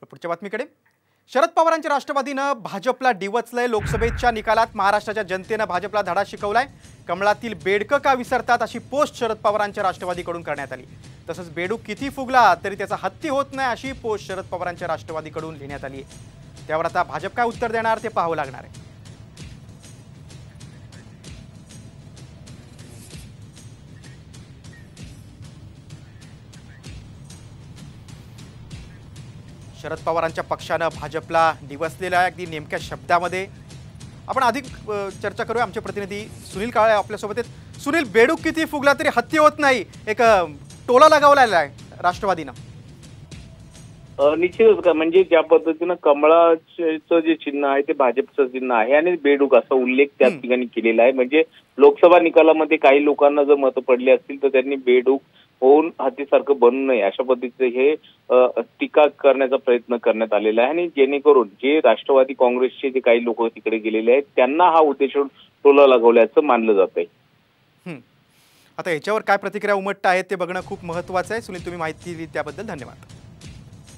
पुढच्या बातमीकडे शरद पवारांच्या राष्ट्रवादीनं भाजपला डिवचलंय। लोकसभेच्या निकालात महाराष्ट्राच्या जनतेनं भाजपला धडा शिकवलाय। कमळातील बेडकं का विसरतात अशी पोस्ट शरद पवारांच्या राष्ट्रवादीकडून करण्यात आली। तसंच बेडूक किती फुगला तरी त्याचा हत्ती होत नाही अशी पोस्ट शरद पवारांच्या राष्ट्रवादीकडून लिहिण्यात आली आहे। त्यावर आता भाजप काय उत्तर देणार ते पाहावं लागणार आहे। शरद पवारांच्या पक्षानं भाजपला डिवचलेलं आहे अगदी नेमक्या शब्दामध्ये। आपण अधिक चर्चा करूया। आमचे प्रतिनिधी सुनील काळे आपल्यासोबत आहेत। सुनील, बेडूक किती फुगला तरी हत्ती होत नाही, एक टोला लगावलेला आहे राष्ट्रवादीनं। निश्चितच का म्हणजे ज्या पद्धतीनं कमळाचं जे चिन्ह आहे ते भाजपचं चिन्ह आहे आणि बेडूक असा उल्लेख त्या ठिकाणी केलेला आहे। म्हणजे लोकसभा निकालामध्ये काही लोकांना जर मतं पडली असतील तर त्यांनी बेडूक होऊन हत्तीसारखं बनू नये अशा पद्धतीचे हे टीका करण्याचा प्रयत्न करण्यात आलेला आहे आणि जेणेकरून जे राष्ट्रवादी काँग्रेसचे जे काही लोक तिकडे गेलेले आहेत त्यांना हा उद्देश टोला लागवल्याचं मानलं जात आहे। आता याच्यावर काय प्रतिक्रिया उमटत आहेत ते बघणं खूप महत्त्वाचं आहे। सुनील, तुम्ही माहिती दिली त्याबद्दल धन्यवाद।